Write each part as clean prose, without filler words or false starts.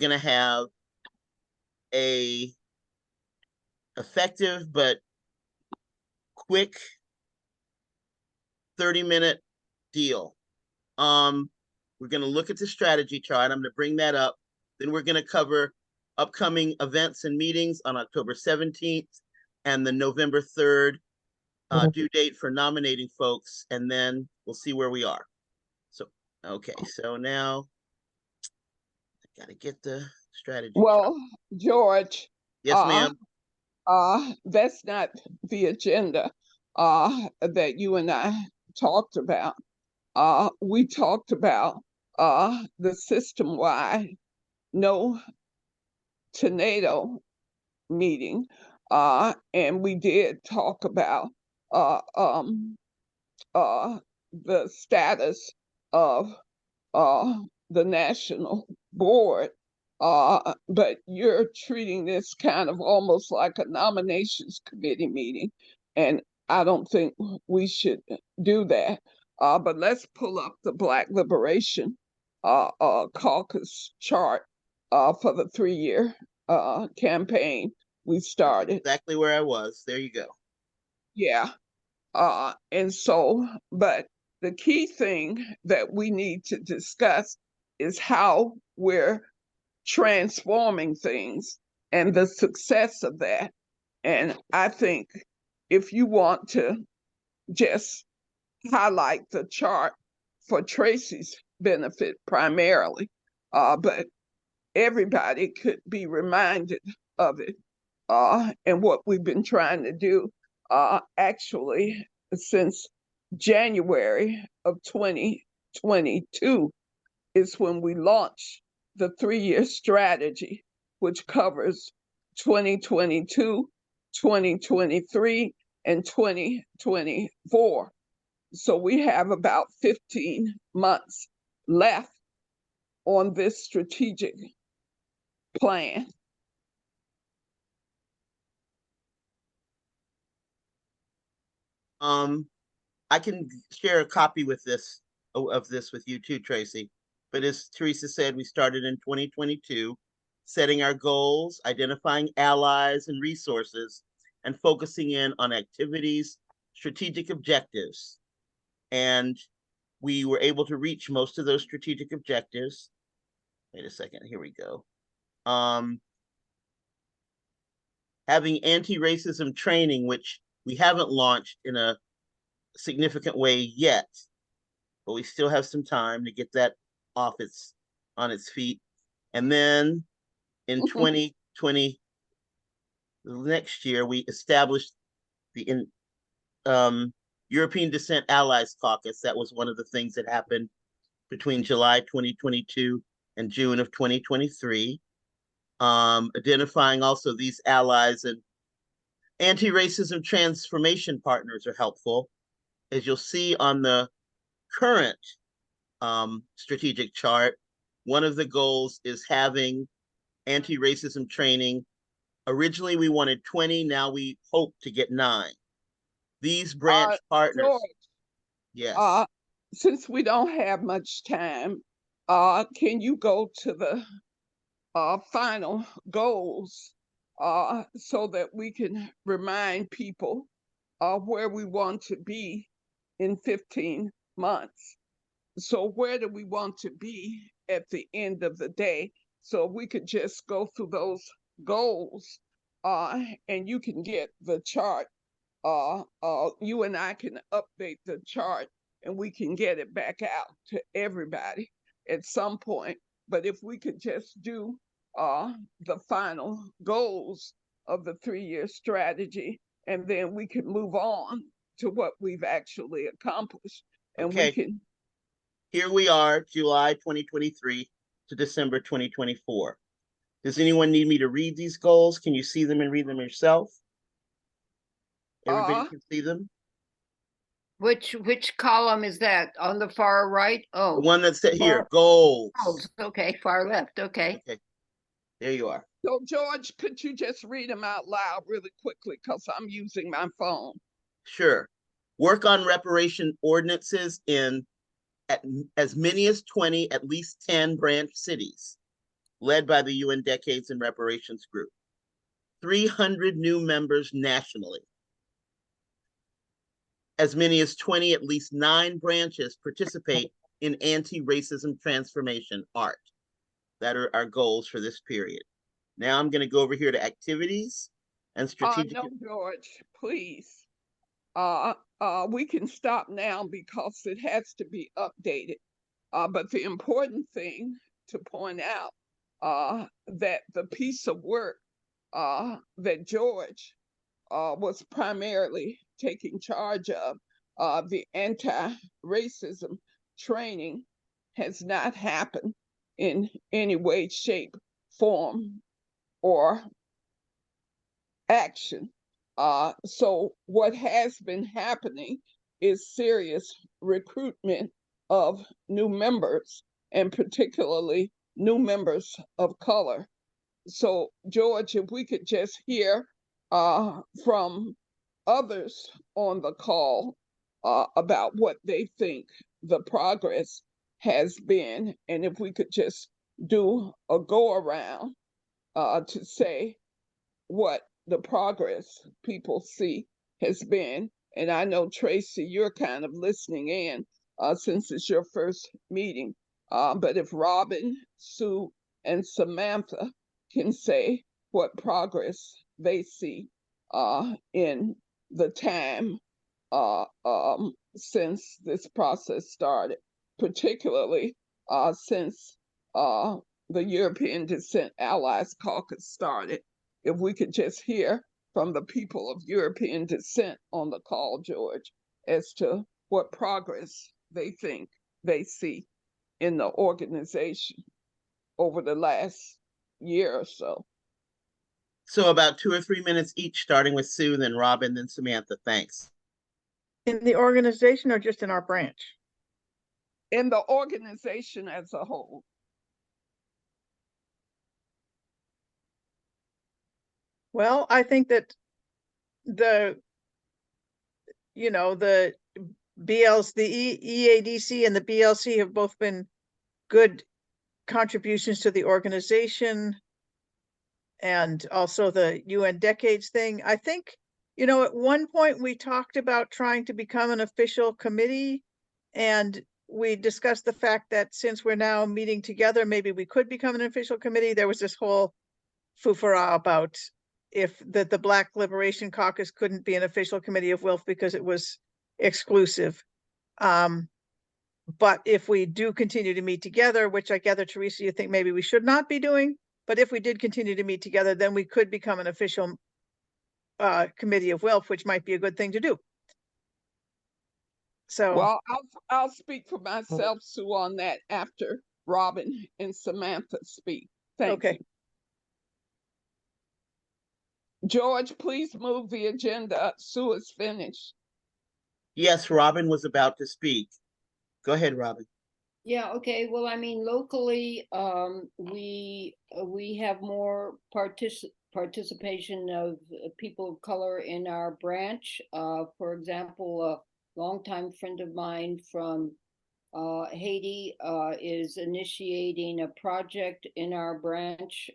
going to have a effective but quick 30-minute deal. We're going to look at the strategy chart. I'm going to bring that up. Then we're going to cover upcoming events and meetings on October 17th and the November 3rd due date for nominating folks, and then we'll see where we are. So, okay, so now I got to get the strategy Well, chart. George. Yes, ma'am. That's not the agenda that you and I talked about. We talked about the system-wide no tornado meeting, and we did talk about the status of the national board. But you're treating this kind of almost like a nominations committee meeting, and I don't think we should do that. But let's pull up the Black Liberation Caucus chart for the 3-year campaign we started. That's exactly where I was. There you go. Yeah. And so, but the key thing that we need to discuss is how we're transforming things and the success of that. And I think if you want to just highlight the chart for Tracy's benefit primarily, but everybody could be reminded of it and what we've been trying to do actually since January of 2022 is when we launched the 3-year strategy, which covers 2022, 2023, and 2024. So we have about 15 months left on this strategic plan. I can share a copy with this of this with you too, Tracy. But as Teresa said, we started in 2022, setting our goals, identifying allies and resources, and focusing in on activities, strategic objectives. And we were able to reach most of those strategic objectives. Wait a second, here we go. Having anti-racism training, which we haven't launched in a significant way yet, but we still have some time to get that on its feet. And then in 2020, next year, we established the European Descent Allies Caucus. That was one of the things that happened between July 2022 and June of 2023. Identifying also these allies and anti-racism transformation partners are helpful. As you'll see on the current strategic chart, one of the goals is having anti-racism training. Originally, we wanted 20. Now we hope to get 9. These branch partners. George, yes. Since we don't have much time, can you go to the final goals so that we can remind people where we want to be in 15 months? So where do we want to be at the end of the day? So we could just go through those goals and you can get the chart. You and I can update the chart and we can get it back out to everybody at some point. But if we could just do the final goals of the 3-year strategy, and then we can move on to what we've actually accomplished. And okay. We can. Here we are, July 2023 to December 2024. Does anyone need me to read these goals? Can you see them and read them yourself? Everybody can see them? Which column is that? On the far right? Oh. The one that's here, goals. Okay, far left, okay. There you are. So George, could you just read them out loud really quickly because I'm using my phone? Sure. Work on reparation ordinances in as many as 20, at least 10 branch cities. led by the UN Decades and Reparations Group. 300 new members nationally. As many as 20, at least 9 branches participate in anti-racism transformation art. That are our goals for this period. Now I'm going to go over here to activities and strategic. No, George, please. We can stop now because it has to be updated. But the important thing to point out that the piece of work that George was primarily taking charge of, the anti-racism training, has not happened in any way, shape, form, or action. So what has been happening is serious recruitment of new members, and particularly new members of color. So, George, if we could just hear from others on the call about what they think the progress has been, and if we could just do a go around to say what the progress people see has been. And I know, Tracy, you're kind of listening in since it's your first meeting. But if Robin, Sue, and Samantha can say what progress they see in the time since this process started, particularly since the European Descent Allies Caucus started. If we could just hear from the people of European descent on the call, George, as to what progress they think they see in the organization over the last year or so. So about 2 or 3 minutes each, starting with Sue, then Robin, then Samantha. Thanks. In the organization or just in our branch? In the organization as a whole. Well, I think that the BLs, the EADC and the BLC have both been good contributions to the organization, and also the UN Decades thing. I think, at one point we talked about trying to become an official committee, and we discussed the fact that since we're now meeting together, maybe we could become an official committee. There was this whole foofara about if the Black Liberation Caucus couldn't be an official committee of WILF because it was exclusive. But if we do continue to meet together, which I gather, Teresa, you think maybe we should not be doing, but if we did continue to meet together, then we could become an official committee of WILF, which might be a good thing to do. So, well, I'll speak for myself, Sue, on that after Robin and Samantha speak. Thank you. George, please move the agenda. Sue is finished. Yes, Robin was about to speak. Go ahead, Robin. Yeah, okay. Well, I mean, locally, we have more participation of people of color in our branch. For example, a longtime friend of mine from Haiti is initiating a project in our branch,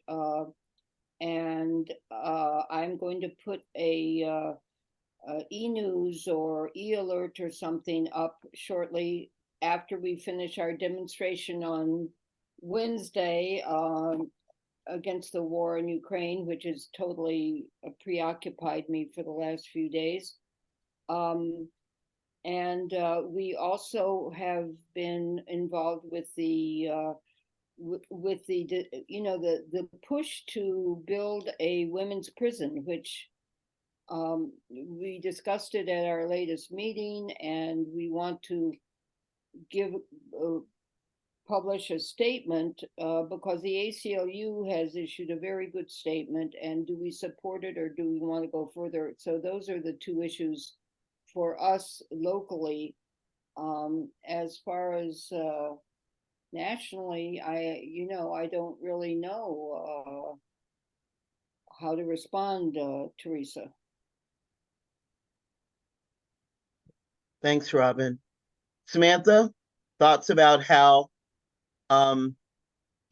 and I'm going to put a e-news or e-alert or something up shortly after we finish our demonstration on Wednesday against the war in Ukraine, which has totally preoccupied me for the last few days. And we also have been involved with the the push to build a women's prison, which we discussed it at our latest meeting, and we want to publish a statement because the ACLU has issued a very good statement, and do we support it or do we want to go further? So those are the two issues for us locally. As far as nationally, I don't really know how to respond, Teresa. Thanks, Robin. Samantha, thoughts about how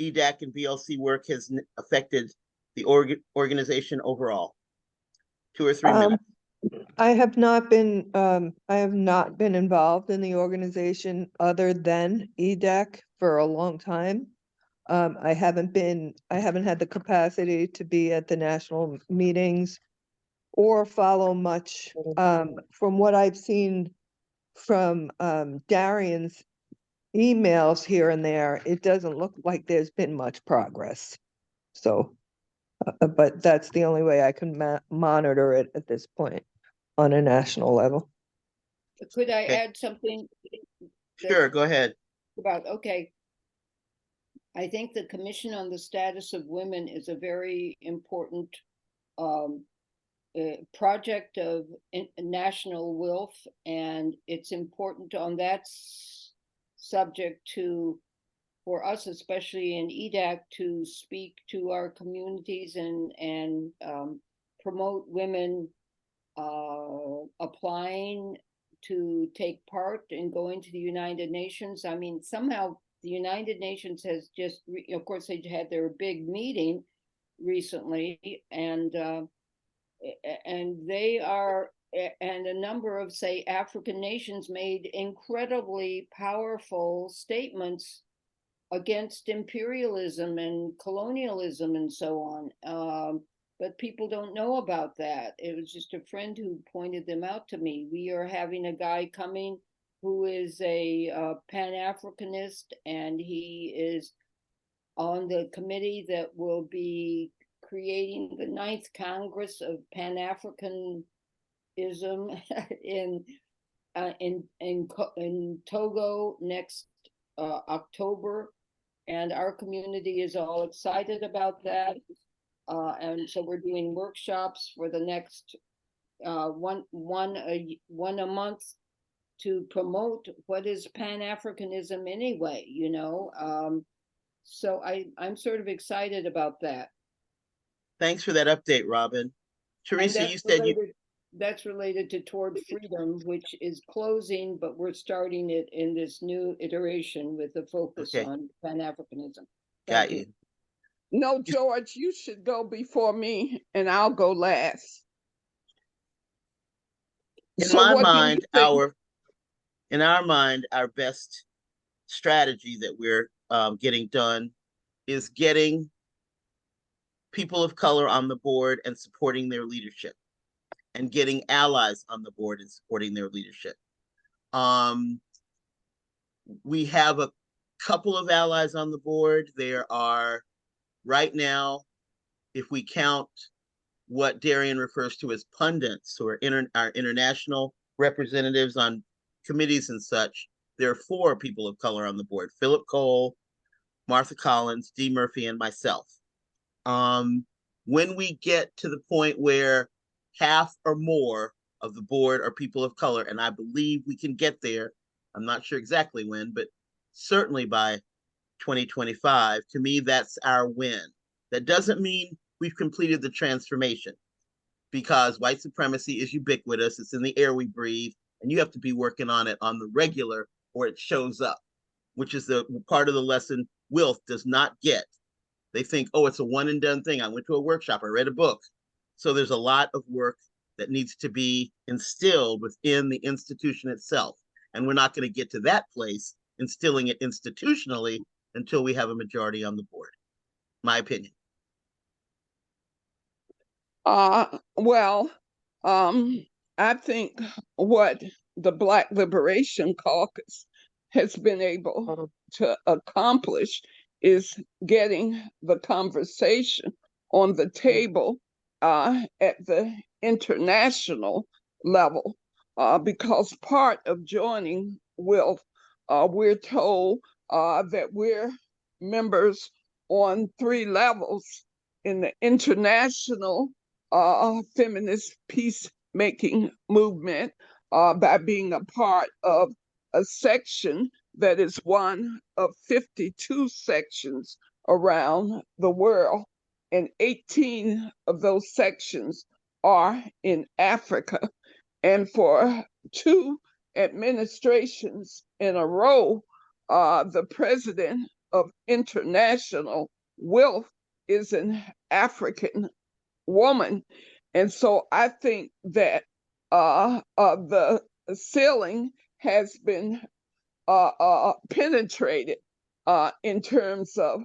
Edac and BLC work has affected the organization overall? 2 or 3 minutes. I have not been involved in the organization other than Edac for a long time. I haven't had the capacity to be at the national meetings or follow much. From what I've seen from Darian's emails here and there, it doesn't look like there's been much progress. So, but that's the only way I can monitor it at this point on a national level. Could I Okay. add something? Sure, go ahead. Okay. I think the Commission on the Status of Women is a very important project of national WILF, and it's important on that subject for us, especially in Edac, to speak to our communities and promote women applying to take part in going to the United Nations. I mean, somehow the United Nations has just, of course, they had their big meeting recently, and they are, and a number of, say, African nations made incredibly powerful statements against imperialism and colonialism and so on. But people don't know about that. It was just a friend who pointed them out to me. We are having a guy coming who is a Pan-Africanist, and he is on the committee that will be creating the 9th Congress of Pan-Africanism in Togo next October, and our community is all excited about that. And so we're doing workshops for the next one a month to promote what is Pan-Africanism anyway, you know. So I'm sort of excited about that. Thanks for that update, Robin. Teresa, you said that's related to Toward Freedom, which is closing, but we're starting it in this new iteration with a focus on Pan-Africanism. Got you. No, George, you should go before me and I'll go last. In our mind, our best strategy that we're getting done is getting people of color on the board and supporting their leadership, and getting allies on the board and supporting their leadership. We have a couple of allies on the board. There are, right now, if we count what Darian refers to as pundits, who are our international representatives on committees and such, there are 4 people of color on the board: Philip Cole, Martha Collins, Dee Murphy, and myself. When we get to the point where half or more of the board are people of color, and I believe we can get there, I'm not sure exactly when, but certainly by 2025, to me, that's our win. That doesn't mean we've completed the transformation, because white supremacy is ubiquitous. It's in the air we breathe, and you have to be working on it on the regular, or it shows up, which is the part of the lesson WILF does not get. They think, oh, it's a one and done thing. I went to a workshop, I read a book. So there's a lot of work that needs to be instilled within the institution itself. And we're not going to get to that place, instilling it institutionally, until we have a majority on the board. My opinion. Well, I think what the Black Liberation Caucus has been able to accomplish is getting the conversation on the table at the international level, because part of joining WILF, we're told that we're members on 3 levels in the international feminist peacemaking movement, by being a part of a section that is one of 52 sections around the world, and 18 of those sections are in Africa. And for 2 administrations in a row, the president of international wealth is an African woman. And so I think that the ceiling has been penetrated in terms of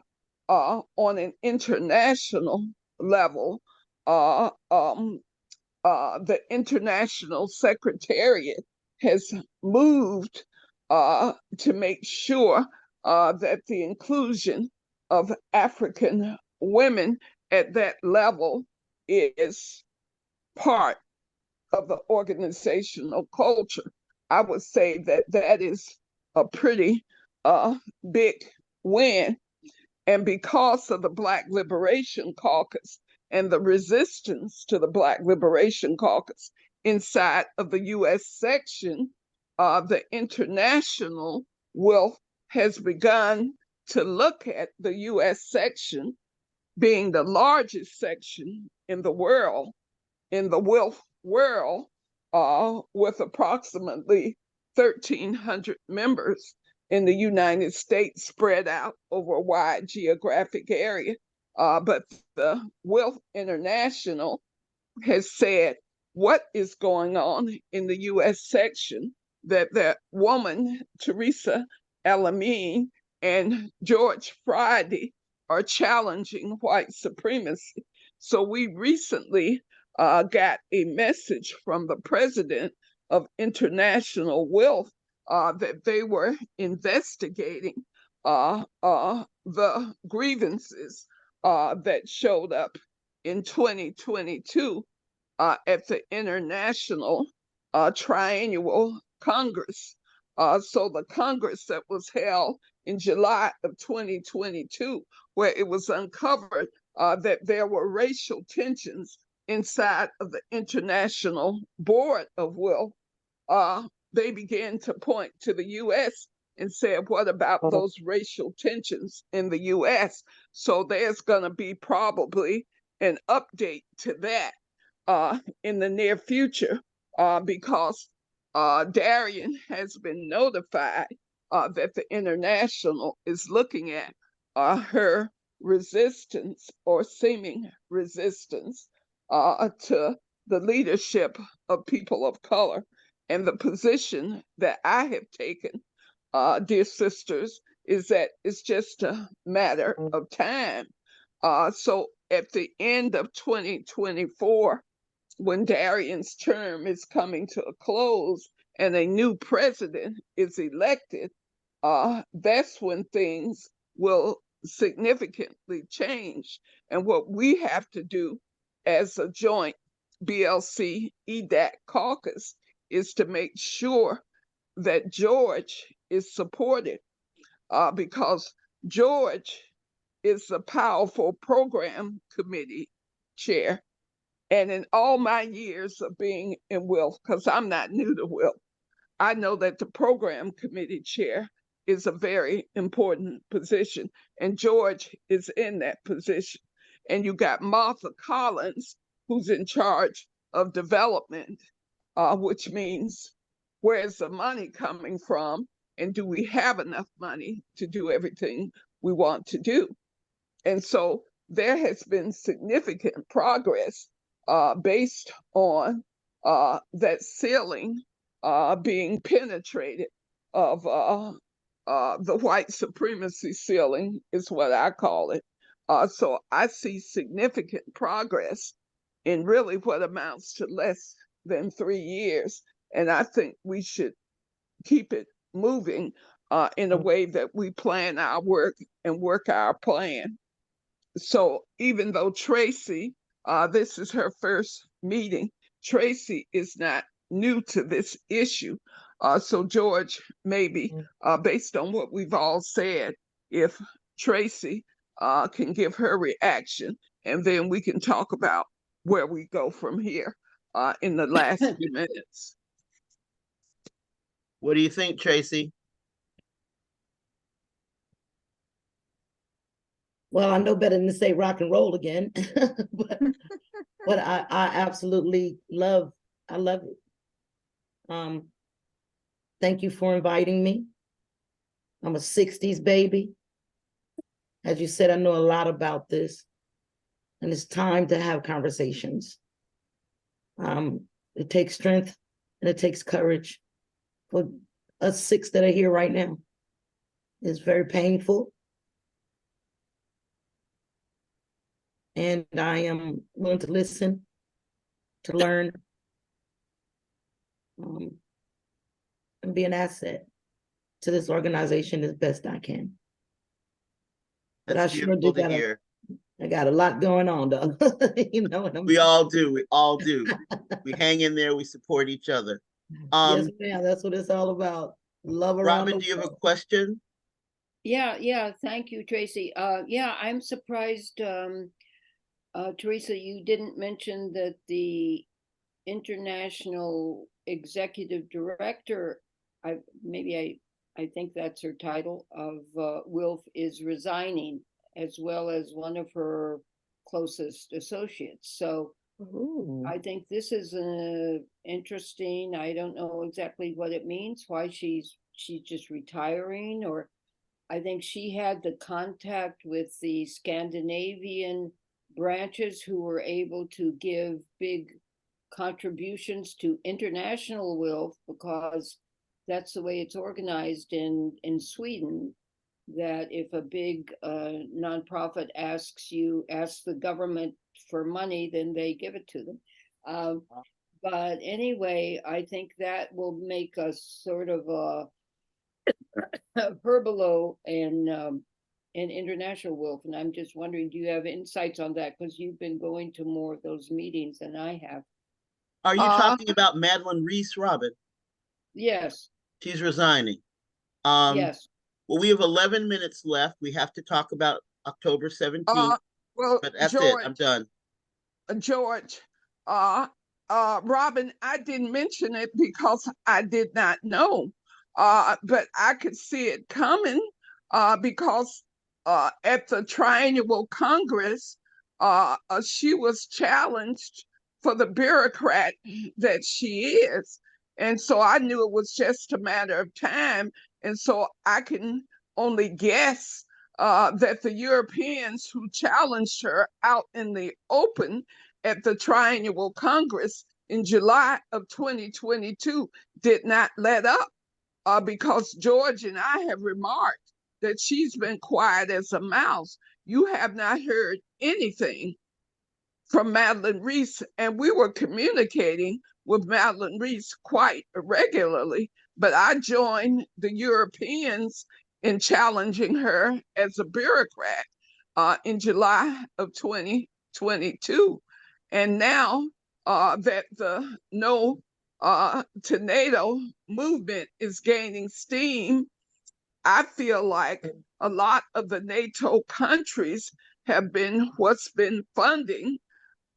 on an international level. The International Secretariat has moved to make sure that the inclusion of African women at that level is part of the organizational culture. I would say that that is a pretty big win. And because of the Black Liberation Caucus and the resistance to the Black Liberation Caucus inside of the US section, the international wealth has begun to look at the US section being the largest section in the world, in the wealth world, with approximately 1,300 members in the United States spread out over a wide geographic area. But the Wealth International has said what is going on in the US section, that woman, Teresa Alamine, and George Friday are challenging white supremacy. So we recently got a message from the president of International Wealth that they were investigating the grievances that showed up in 2022 at the International Triennial Congress. So the Congress that was held in July of 2022, where it was uncovered that there were racial tensions inside of the International Board of Wealth, they began to point to the US and said, what about those racial tensions in the US? So there's going to be probably an update to that in the near future because Darian has been notified that the International is looking at her resistance or seeming resistance to the leadership of people of color. And the position that I have taken, dear sisters, is that it's just a matter of time. So at the end of 2024, when Darian's term is coming to a close and a new president is elected, that's when things will significantly change. And what we have to do as a joint BLC Edac caucus is to make sure that George is supported because George is a powerful program committee chair. And in all my years of being in wealth, because I'm not new to wealth, I know that the program committee chair is a very important position, and George is in that position. And you got Martha Collins, who's in charge of development, which means where's the money coming from, and do we have enough money to do everything we want to do? And so there has been significant progress based on that ceiling being penetrated of the white supremacy ceiling is what I call it. So I see significant progress in really what amounts to less than 3 years. And I think we should keep it moving in a way that we plan our work and work our plan. So even though Tracy, this is her first meeting, Tracy is not new to this issue. So George, maybe based on what we've all said, if Tracy can give her reaction, and then we can talk about where we go from here in the last few minutes. What do you think, Tracy? Well, I know better than to say rock and roll again, but I absolutely love it. Thank you for inviting me. I'm a 60s baby. As you said, I know a lot about this, and it's time to have conversations. It takes strength and it takes courage for us 6 that are here right now. It's very painful. And I am willing to listen, to learn, and be an asset to this organization as best I can. But That's I sure beautiful do to hear. I got a lot going on though. You know what I'm We all do. We all do. We hang in there. We support each other. Yes, ma'am. That's what it's all about. Love around Robin, the do you have a world. question? Yeah, thank you, Tracy. Yeah, I'm surprised, Teresa, you didn't mention that the international executive director, I think that's her title, of WILF is resigning, as well as one of her closest associates. So Ooh. I think this is interesting. I don't know exactly what it means, why she's just retiring, or I think she had the contact with the Scandinavian branches who were able to give big contributions to international WILF, because that's the way it's organized in Sweden, that if a big nonprofit asks the government for money, then they give it to them. But anyway, I think that will make us sort of a Herbalo and international WILF. And I'm just wondering, do you have insights on that? Because you've been going to more of those meetings than I have. Are you talking about Madeline Reese, Robin? Yes, She's resigning. yes. Well, we have 11 minutes left. We have to talk about October 17th, Well, but that's it. I'm done. George, Robin, I didn't mention it because I did not know, but I could see it coming, because at the Triennial Congress, she was challenged for the bureaucrat that she is. And so I knew it was just a matter of time. And so I can only guess that the Europeans who challenged her out in the open at the Triennial Congress in July of 2022 did not let up, because George and I have remarked that she's been quiet as a mouse. You have not heard anything from Madeline Reese, and we were communicating with Madeline Reese quite regularly, but I joined the Europeans in challenging her as a bureaucrat in July of 2022. And now that the No to NATO movement is gaining steam, I feel like a lot of the NATO countries have been what's been funding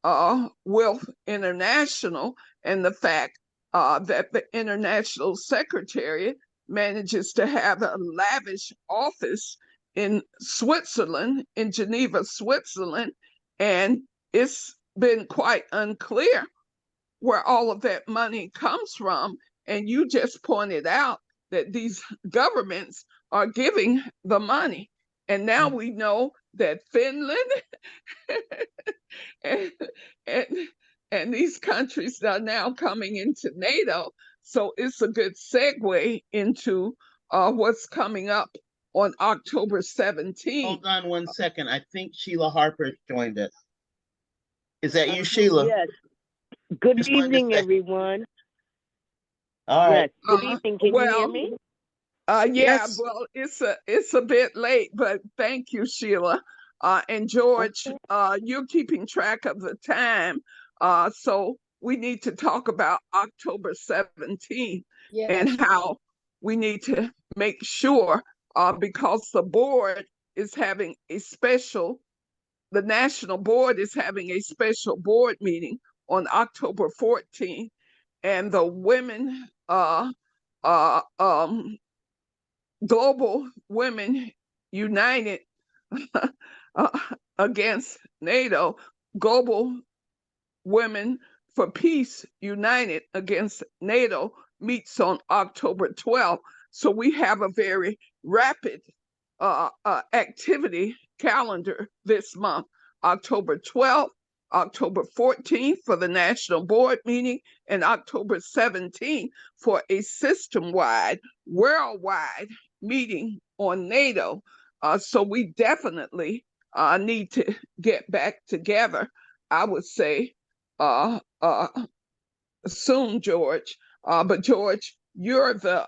WILF International, and the fact that the International Secretariat manages to have a lavish office in Switzerland, in Geneva, Switzerland, and it's been quite unclear where all of that money comes from. And you just pointed out that these governments are giving the money. And now we know that Finland and, and, and these countries are now coming into NATO. So it's a good segue into what's coming up on October 17th. Hold on 1 second. I think Sheila Harper joined us. Is that you, Sheila? Yes. Good Just wanted to evening, say- everyone. All right. Yes. Good evening. Can you hear me? Yeah, Yes. well, it's a bit late, but thank you, Sheila. And George, you're keeping track of the time. So we need to talk about October 17th and Yes. how we need to make sure, because the national board is having a special board meeting on October 14th, and the women, Global Women United against NATO, Global Women for Peace United against NATO meets on October 12th. So we have a very rapid activity calendar this month, October 12th, October 14th for the national board meeting, and October 17th for a system-wide, worldwide meeting on NATO. So we definitely need to get back together, I would say, soon, George. But George, you're the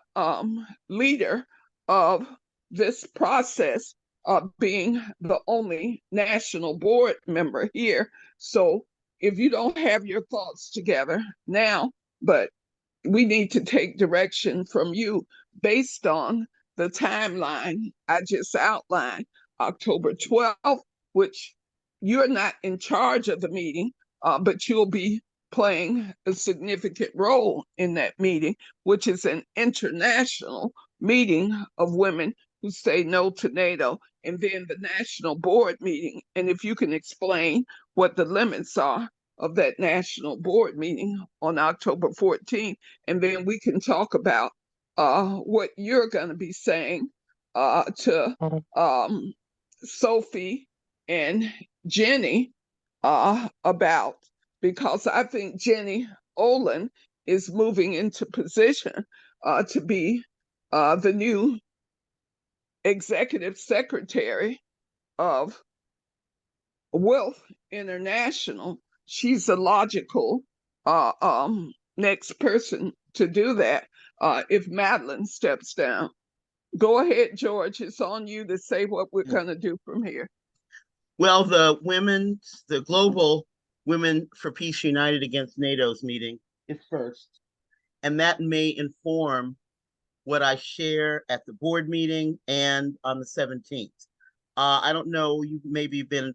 leader of this process, being the only national board member here. So if you don't have your thoughts together now, but we need to take direction from you based on the timeline I just outlined. October 12th, which you're not in charge of the meeting, but you'll be playing a significant role in that meeting, which is an international meeting of women who say no to NATO, and then the national board meeting. And if you can explain what the limits are of that national board meeting on October 14th, and then we can talk about what you're going to be saying to Sophie and Jenny about, because I think Jenny Olin is moving into position to be the new executive secretary of Wealth International. She's a logical next person to do that if Madeline steps down. Go ahead, George. It's on you to say what we're going to do from here. Well, the global Women for Peace United Against NATO's meeting is first, and that may inform what I share at the board meeting and on the 17th. I don't know, you've maybe been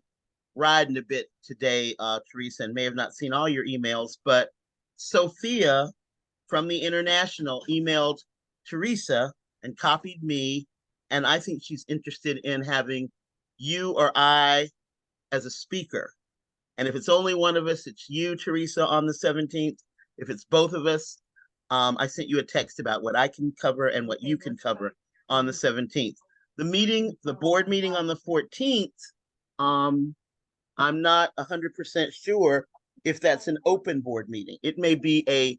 riding a bit today, Teresa, and may have not seen all your emails, but Sophia from the International emailed Teresa and copied me, and I think she's interested in having you or I as a speaker. And if it's only one of us, it's you, Teresa, on the 17th. If it's both of us, I sent you a text about what I can cover and what you can cover on the 17th. The board meeting on the 14th, I'm not 100% sure if that's an open board meeting. It may be a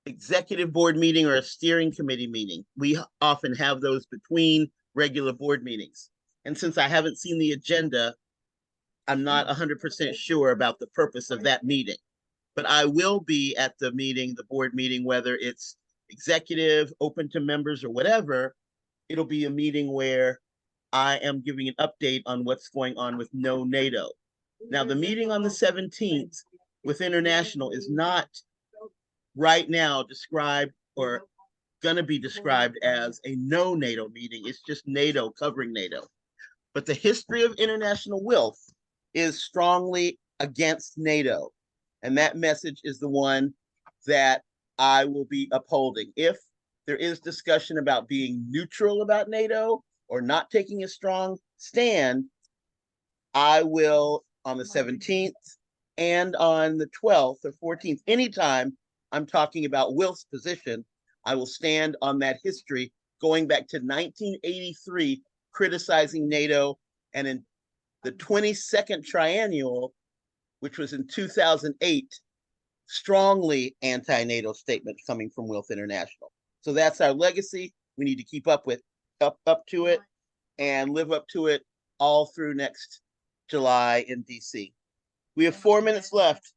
executive board meeting or a steering committee meeting. We often have those between regular board meetings. And since I haven't seen the agenda, I'm not 100% sure about the purpose of that meeting. But I will be at the meeting, the board meeting, whether it's executive, open to members, or whatever. It'll be a meeting where I am giving an update on what's going on with no NATO. Now, the meeting on the 17th with International is not right now described or going to be described as a no NATO meeting. It's just NATO covering NATO. But the history of international wealth is strongly against NATO. And that message is the one that I will be upholding. If there is discussion about being neutral about NATO or not taking a strong stand, I will, on the 17th and on the 12th or 14th, anytime I'm talking about Wilf's position, I will stand on that history going back to 1983, criticizing NATO, and in the 22nd triennial, which was in 2008, strongly anti-NATO statements coming from Wealth International. So that's our legacy. We need to keep up to it and live up to it all through next July in DC. We have 4 minutes left.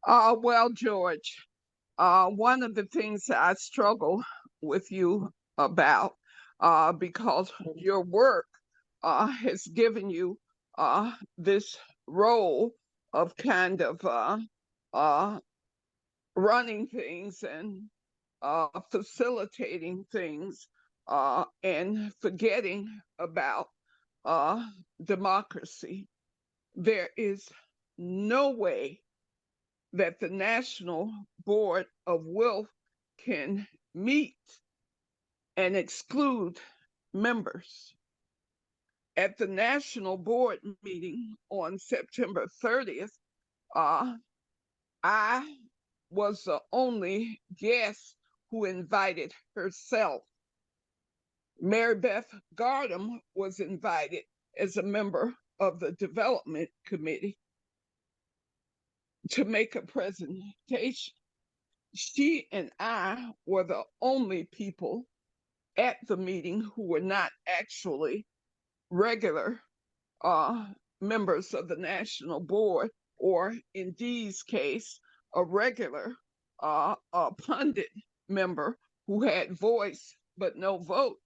Well, George, one of the things that I struggle with you about, because your work has given you this role of kind of running things and facilitating things and forgetting about democracy. There is no way that the National Board of Wealth can meet and exclude members. At the National Board meeting on September 30th, I was the only guest who invited herself. Mary Beth Gardam was invited as a member of the development committee to make a presentation. She and I were the only people at the meeting who were not actually regular members of the national board, or in Dee's case, a regular pundit member who had voice but no vote.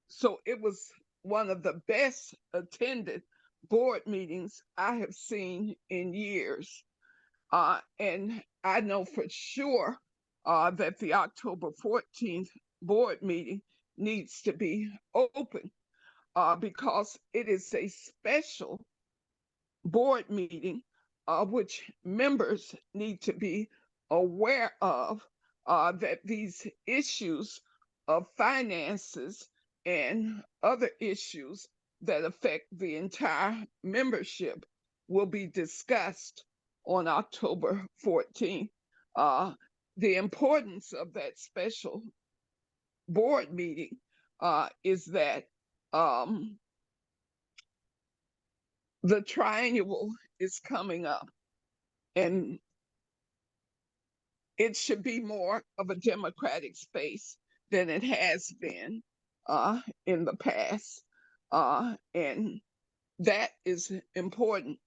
So it was one of the best attended board meetings I have seen in years. And I know for sure that the October 14th board meeting needs to be open because it is a special board meeting which members need to be aware of, that these issues of finances and other issues that affect the entire membership will be discussed on October 14th. The importance of that special board meeting is that the triennial is coming up, and it should be more of a democratic space than it has been in the past. And that is important.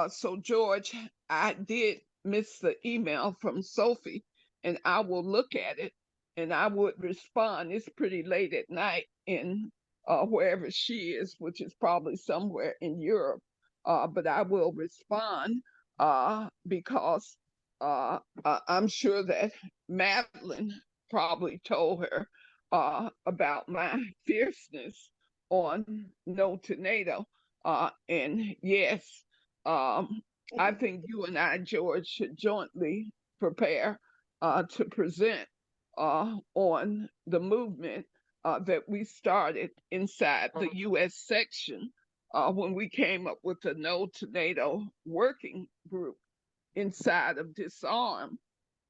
So, George, I did miss the email from Sophie, and I will look at it and I would respond. It's pretty late at night in wherever she is, which is probably somewhere in Europe. But I will respond because I'm sure that Madeline probably told her about my fierceness on No to NATO. And yes, I think you and I, George, should jointly prepare to present on the movement that we started inside the U.S. section when we came up with the No to NATO working group inside of Disarm.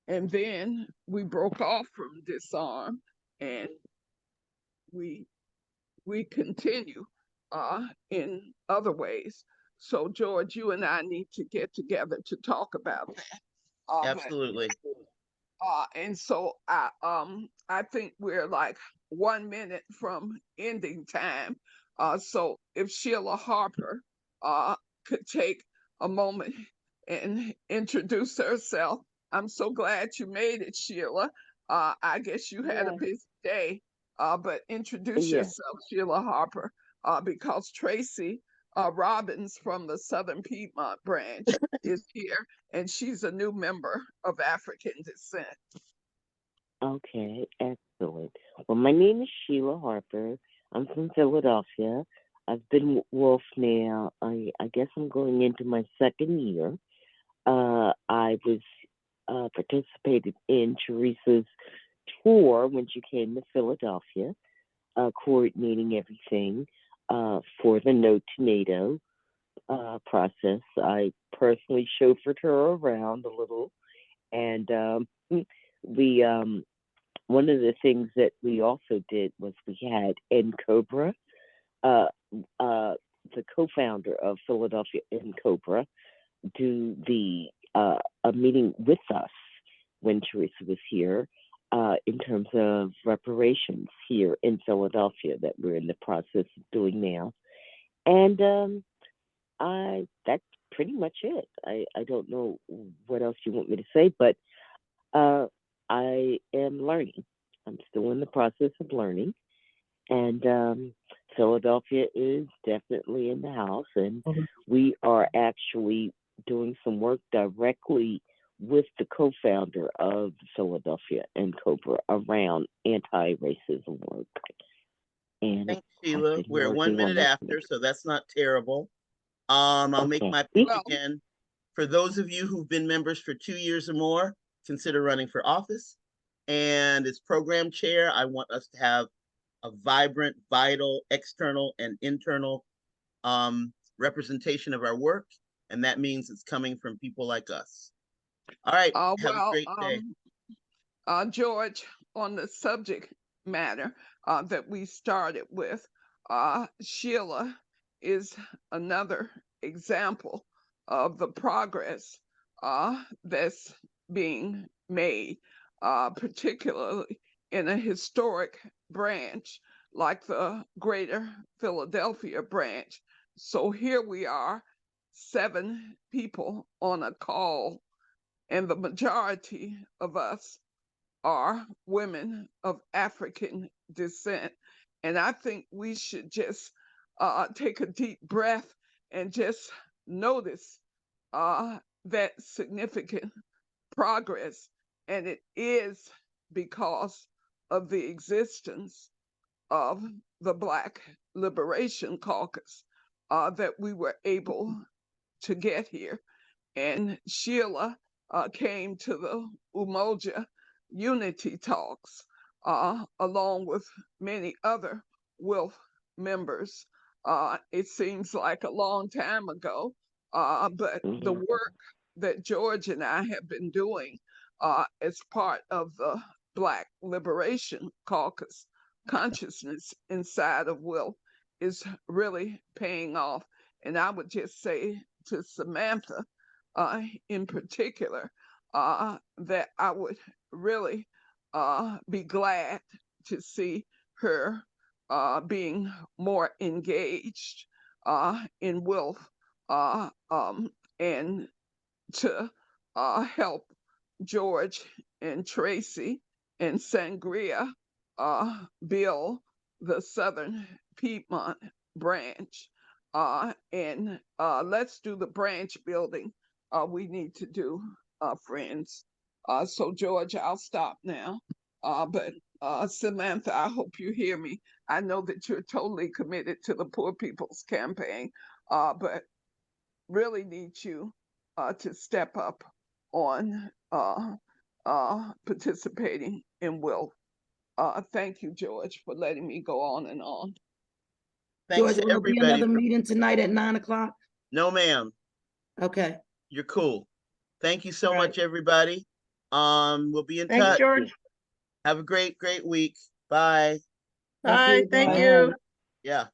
And then we broke off from Disarm and we continue in other ways. So, George, you and I need to get together to talk about that. Absolutely. And so I think we're like 1 minute from ending time. So if Sheila Harper could take a moment and introduce herself. I'm so glad you made it, Sheila. I guess you had a Yeah. busy day, but introduce Yeah. yourself, Sheila Harper, because Tracy Robbins from the Southern Piedmont branch is here, and she's a new member of African descent. Okay, excellent. Well, my name is Sheila Harper. I'm from Philadelphia. I've been with Wolf now. I guess I'm going into my second year. I was participated in Teresa's tour when she came to Philadelphia, coordinating everything for the No to NATO process. I personally chauffeured her around a little, and we one of the things that we also did was we had Cobra, the co-founder of Philadelphia Cobra, do the a meeting with us when Teresa was here in terms of reparations here in Philadelphia that we're in the process of doing now. And that's pretty much it. I don't know what else you want me to say, but I am learning. I'm still in the process of learning. And Philadelphia is definitely in the house, and we are actually doing some work directly with the co-founder of Philadelphia Cobra around anti-racism work. And Thanks, Sheila. We're 1 minute after, so that's not terrible. I'll make my pitch again. For those of you who've been members for 2 years or more, consider running for office. And as program chair, I want us to have a vibrant, vital, external and internal representation of our work. And that means it's coming from people like us. All right, have a great day. George, on the subject matter that we started with, Sheila is another example of the progress that's being made, particularly in a historic branch like the Greater Philadelphia branch. So here we are, 7 people on a call, and the majority of us are women of African descent. And I think we should just take a deep breath and just notice that significant progress. And it is because of the existence of the Black Liberation Caucus that we were able to get here. And Sheila came to the Umoja Unity Talks along with many other WILF members. It seems like a long time ago, but the work that George and I have been doing as part of the Black Liberation Caucus consciousness inside of WILF is really paying off. And I would just say to Samantha, in particular, that I would really be glad to see her being more engaged in WILF and to help George and Tracy and Sangria build the Southern Piedmont branch. And let's do the branch building we need to do, friends. So George, I'll stop now. But Samantha, I hope you hear me. I know that you're totally committed to the Poor People's Campaign, but really need you to step up on participating in WILF. Thank you, George, for letting me go on and on. Thanks George, to will there be everybody. another meeting tonight at 9 o'clock? No, ma'am. Okay. You're cool. Thank you so All right. much, everybody. We'll be in Thanks, touch. George. Have a great week. Bye. Bye, thank Bye. you. Yeah.